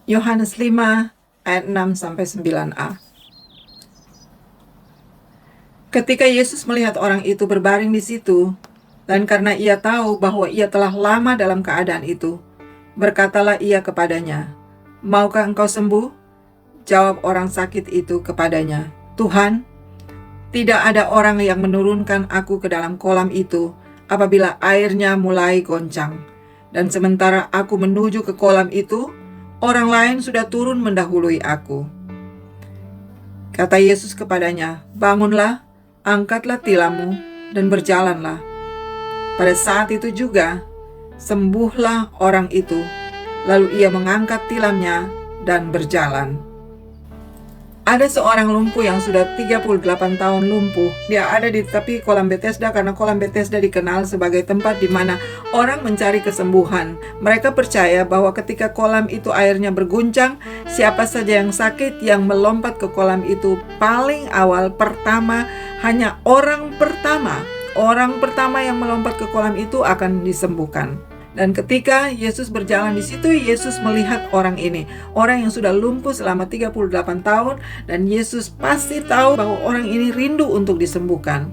Yohanes 5 ayat 6-9a. Ketika Yesus melihat orang itu berbaring di situ, dan karena ia tahu bahwa ia telah lama dalam keadaan itu, berkatalah ia kepadanya, "Maukah engkau sembuh?" Jawab orang sakit itu kepadanya, "Tuhan, tidak ada orang yang menurunkan aku ke dalam kolam itu apabila airnya mulai goncang. Dan sementara aku menuju ke kolam itu, orang lain sudah turun mendahului aku." Kata Yesus kepadanya, "Bangunlah, angkatlah tilammu, dan berjalanlah." Pada saat itu juga, sembuhlah orang itu. Lalu ia mengangkat tilamnya dan berjalan. Ada seorang lumpuh yang sudah 38 tahun lumpuh. Dia ada di tepi kolam Bethesda karena kolam Bethesda dikenal sebagai tempat di mana orang mencari kesembuhan. Mereka percaya bahwa ketika kolam itu airnya berguncang, siapa saja yang sakit yang melompat ke kolam itu paling awal pertama, hanya orang pertama yang melompat ke kolam itu akan disembuhkan. Dan ketika Yesus berjalan di situ, Yesus melihat orang ini, orang yang sudah lumpuh selama 38 tahun, dan Yesus pasti tahu bahwa orang ini rindu untuk disembuhkan.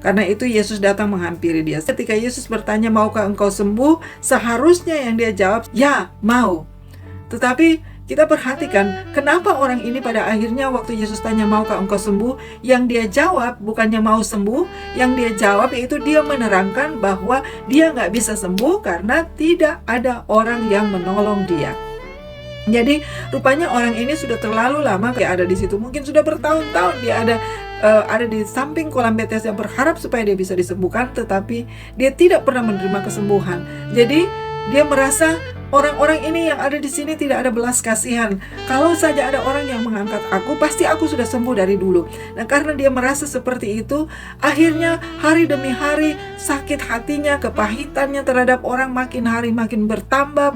Karena itu Yesus datang menghampiri dia. Ketika Yesus bertanya, "Maukah engkau sembuh?" Seharusnya yang dia jawab, "Ya, mau." Tetapi kita perhatikan, kenapa orang ini pada akhirnya waktu Yesus tanya, "Maukah engkau sembuh?" Yang dia jawab bukannya mau sembuh, yang dia jawab yaitu dia menerangkan bahwa dia nggak bisa sembuh karena tidak ada orang yang menolong dia. Jadi rupanya orang ini sudah terlalu lama ada di situ, mungkin sudah bertahun-tahun dia ada di samping kolam Bethesda berharap supaya dia bisa disembuhkan, tetapi dia tidak pernah menerima kesembuhan. Jadi dia merasa orang-orang ini yang ada di sini tidak ada belas kasihan. Kalau saja ada orang yang mengangkat aku, pasti aku sudah sembuh dari dulu. Nah, karena dia merasa seperti itu, akhirnya hari demi hari sakit hatinya, kepahitannya terhadap orang makin hari makin bertambah.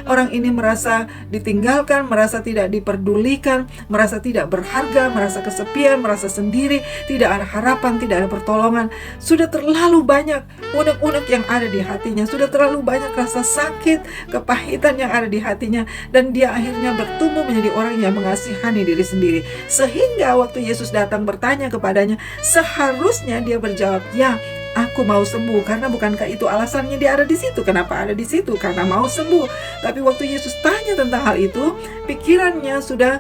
Orang ini merasa ditinggalkan, merasa tidak diperdulikan, merasa tidak berharga, merasa kesepian, merasa sendiri, tidak ada harapan, tidak ada pertolongan. Sudah terlalu banyak unek-unek yang ada di hatinya, sudah terlalu banyak rasa sakit, kepahitan yang ada di hatinya, dan dia akhirnya bertumbuh menjadi orang yang mengasihani diri sendiri. Sehingga waktu Yesus datang bertanya kepadanya, seharusnya dia berjawab, "Ya, aku mau sembuh." Karena bukankah itu alasannya dia ada di situ? Kenapa ada di situ? Karena mau sembuh. Tapi waktu Yesus tanya tentang hal itu, pikirannya sudah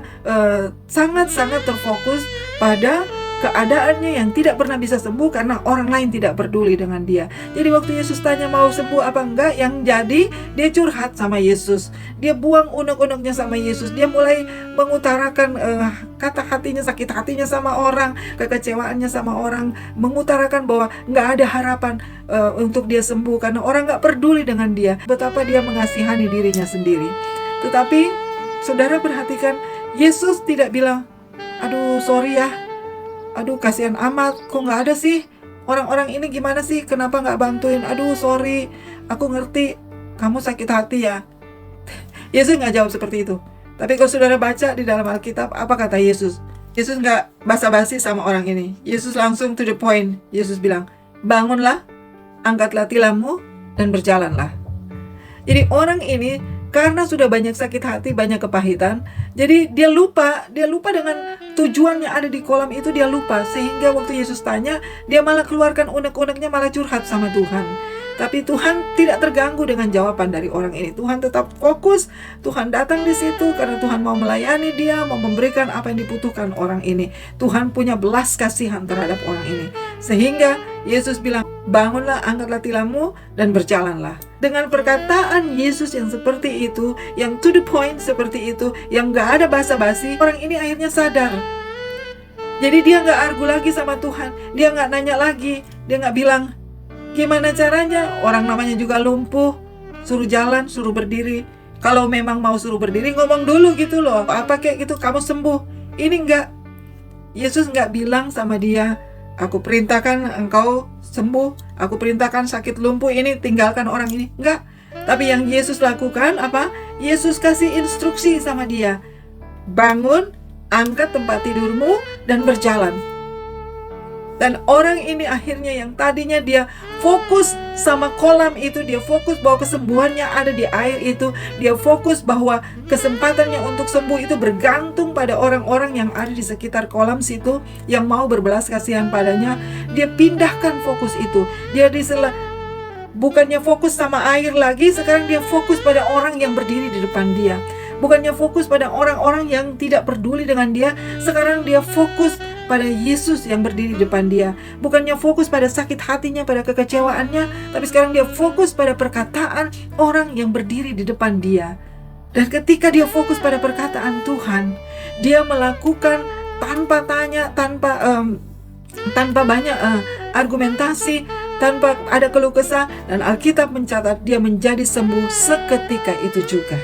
sangat-sangat terfokus pada keadaannya yang tidak pernah bisa sembuh karena orang lain tidak peduli dengan dia. Jadi waktu Yesus tanya mau sembuh apa enggak, yang jadi dia curhat sama Yesus. Dia buang unek-uneknya sama Yesus. Dia mulai mengutarakan kata hatinya, sakit hatinya sama orang, kekecewaannya sama orang, mengutarakan bahwa nggak ada harapan untuk dia sembuh karena orang nggak peduli dengan dia. Betapa dia mengasihani dirinya sendiri. Tetapi saudara perhatikan, Yesus tidak bilang, "Aduh sorry ya, aduh kasihan amat, kok nggak ada sih? Orang-orang ini gimana sih? Kenapa nggak bantuin? Aduh sorry, aku ngerti kamu sakit hati ya." Yesus nggak jawab seperti itu. Tapi kalau saudara baca di dalam Alkitab, apa kata Yesus? Yesus nggak basa-basi sama orang ini. Yesus langsung to the point. Yesus bilang, "Bangunlah, angkatlah tilammu, dan berjalanlah." Jadi orang ini karena sudah banyak sakit hati, banyak kepahitan, jadi dia lupa dengan tujuannya ada di kolam itu, dia lupa. Sehingga waktu Yesus tanya, dia malah keluarkan unek-uneknya, malah curhat sama Tuhan. Tapi Tuhan tidak terganggu dengan jawaban dari orang ini. Tuhan tetap fokus. Tuhan datang di situ karena Tuhan mau melayani dia, mau memberikan apa yang dibutuhkan orang ini. Tuhan punya belas kasihan terhadap orang ini. Sehingga Yesus bilang, "Bangunlah, angkatlah tilammu, dan berjalanlah." Dengan perkataan Yesus yang seperti itu, yang to the point seperti itu, yang gak ada basa-basi, orang ini akhirnya sadar. Jadi dia gak argu lagi sama Tuhan. Dia gak nanya lagi. Dia gak bilang, "Gimana caranya? Orang namanya juga lumpuh, suruh jalan, suruh berdiri." Kalau memang mau suruh berdiri, ngomong dulu gitu loh. Apa kayak gitu, kamu sembuh. Ini enggak. Yesus enggak bilang sama dia, "Aku perintahkan engkau sembuh, aku perintahkan sakit lumpuh ini, tinggalkan orang ini." Enggak. Tapi yang Yesus lakukan apa? Yesus kasih instruksi sama dia. Bangun, angkat tempat tidurmu, dan berjalan. Dan orang ini akhirnya yang tadinya dia fokus sama kolam itu, dia fokus bahwa kesembuhannya ada di air itu, dia fokus bahwa kesempatannya untuk sembuh itu bergantung pada orang-orang yang ada di sekitar kolam situ yang mau berbelas kasihan padanya. Dia pindahkan fokus itu. Dia bukannya fokus sama air lagi, sekarang dia fokus pada orang yang berdiri di depan dia. Bukannya fokus pada orang-orang yang tidak peduli dengan dia, sekarang dia fokus pada Yesus yang berdiri di depan dia. Bukannya fokus pada sakit hatinya, pada kekecewaannya, tapi sekarang dia fokus pada perkataan orang yang berdiri di depan dia. Dan ketika dia fokus pada perkataan Tuhan, dia melakukan tanpa tanya, tanpa banyak argumentasi, tanpa ada keluh kesah, dan Alkitab mencatat dia menjadi sembuh seketika itu juga.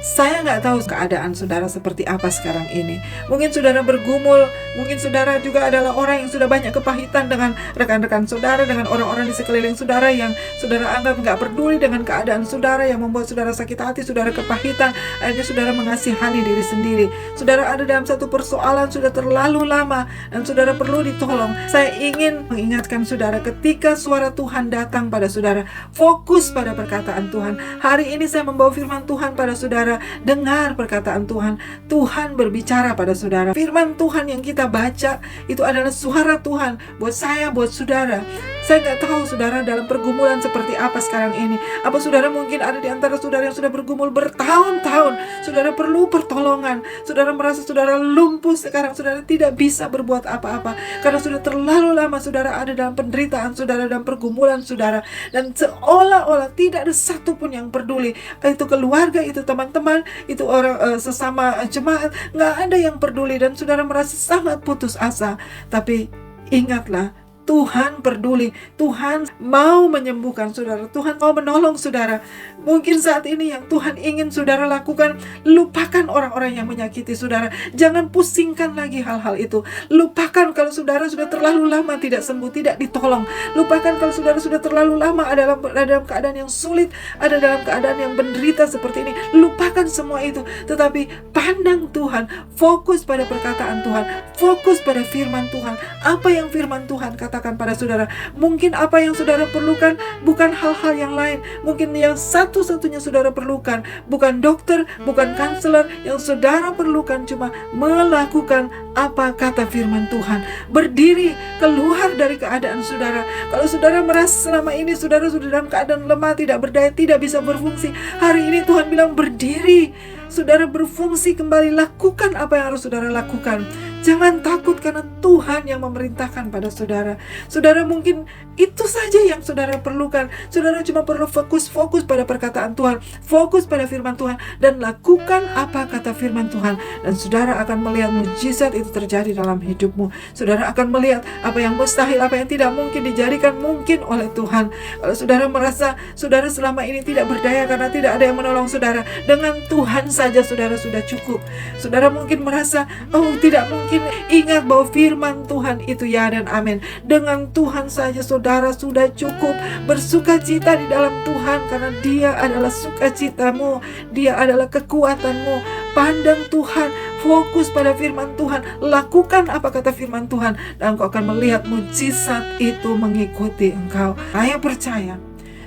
Saya nggak tahu keadaan saudara seperti apa sekarang ini. Mungkin saudara bergumul, mungkin saudara juga adalah orang yang sudah banyak kepahitan dengan rekan-rekan saudara, dengan orang-orang di sekeliling saudara yang saudara anggap nggak peduli dengan keadaan saudara, yang membuat saudara sakit hati, saudara kepahitan. Akhirnya saudara mengasihani diri sendiri. Saudara ada dalam satu persoalan sudah terlalu lama dan saudara perlu ditolong. Saya ingin mengingatkan saudara, ketika suara Tuhan datang pada saudara, fokus pada perkataan Tuhan. Hari ini saya membawa firman Tuhan pada saudara. Dengar perkataan Tuhan. Tuhan berbicara pada saudara. Firman Tuhan yang kita baca itu adalah suara Tuhan buat saya, buat saudara. Saya nggak tahu saudara dalam pergumulan seperti apa sekarang ini. Apa saudara mungkin ada di antara saudara yang sudah bergumul bertahun-tahun. Saudara perlu pertolongan. Saudara merasa saudara lumpuh sekarang. Saudara tidak bisa berbuat apa-apa karena sudah terlalu lama saudara ada dalam penderitaan saudara, dalam pergumulan saudara, dan seolah-olah tidak ada satupun yang peduli. Itu keluarga, itu teman-teman, itu orang sesama jemaat, nggak ada yang peduli, dan saudara merasa sangat putus asa. Tapi ingatlah, Tuhan peduli. Tuhan mau menyembuhkan saudara. Tuhan mau menolong saudara. Mungkin saat ini yang Tuhan ingin saudara lakukan, lupakan orang-orang yang menyakiti saudara. Jangan pusingkan lagi hal-hal itu. Lupakan kalau saudara sudah terlalu lama tidak sembuh, tidak ditolong. Lupakan kalau saudara sudah terlalu lama ada dalam keadaan yang sulit, ada dalam keadaan yang menderita seperti ini. Lupakan semua itu. Tetapi pandang Tuhan, fokus pada perkataan Tuhan, fokus pada firman Tuhan. Apa yang firman Tuhan katakan pada saudara. Mungkin apa yang saudara perlukan bukan hal-hal yang lain. Mungkin yang satu-satunya saudara perlukan bukan dokter, bukan kanselor. Yang saudara perlukan cuma melakukan apa kata firman Tuhan. Berdiri, keluar dari keadaan saudara. Kalau saudara merasa selama ini saudara sudah dalam keadaan lemah, tidak berdaya, tidak bisa berfungsi, hari ini Tuhan bilang berdiri. Saudara berfungsi kembali, lakukan apa yang harus saudara lakukan. Jangan takut karena Tuhan yang memerintahkan pada saudara. Saudara mungkin itu saja yang saudara perlukan. Saudara cuma perlu fokus pada perkataan Tuhan, fokus pada firman Tuhan, dan lakukan apa kata firman Tuhan. Dan saudara akan melihat mujizat itu terjadi dalam hidupmu. Saudara akan melihat apa yang mustahil, apa yang tidak mungkin dijadikan mungkin oleh Tuhan. Kalau saudara merasa saudara selama ini tidak berdaya karena tidak ada yang menolong saudara, dengan Tuhan saja saudara sudah cukup. Saudara mungkin merasa, oh tidak mungkin. Ingat bahwa firman Tuhan itu ya dan amin. Dengan Tuhan saja saudara sudah cukup. Bersukacita di dalam Tuhan karena Dia adalah sukacitamu, Dia adalah kekuatanmu. Pandang Tuhan, fokus pada firman Tuhan, lakukan apa kata firman Tuhan, dan engkau akan melihat mujizat itu mengikuti engkau. Saya percaya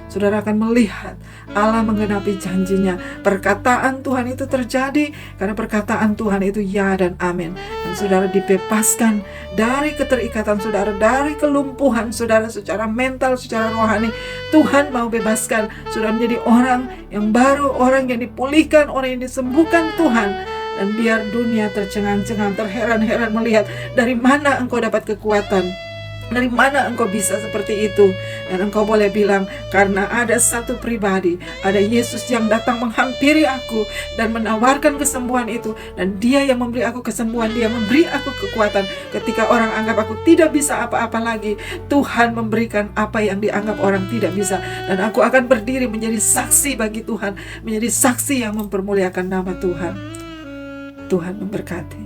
saudara akan melihat Allah menggenapi janjinya. Perkataan Tuhan itu terjadi karena perkataan Tuhan itu ya dan amin. Dan saudara dibebaskan dari keterikatan saudara, dari kelumpuhan saudara secara mental, secara rohani. Tuhan mau bebaskan. Saudara menjadi orang yang baru, orang yang dipulihkan, orang yang disembuhkan Tuhan. Dan biar dunia tercengang-cengang, terheran-heran melihat dari mana engkau dapat kekuatan. Dari mana engkau bisa seperti itu? Dan engkau boleh bilang, karena ada satu pribadi, ada Yesus yang datang menghampiri aku dan menawarkan kesembuhan itu. Dan Dia yang memberi aku kesembuhan, Dia memberi aku kekuatan. Ketika orang anggap aku tidak bisa apa-apa lagi, Tuhan memberikan apa yang dianggap orang tidak bisa. Dan aku akan berdiri menjadi saksi bagi Tuhan, menjadi saksi yang mempermuliakan nama Tuhan. Tuhan memberkati.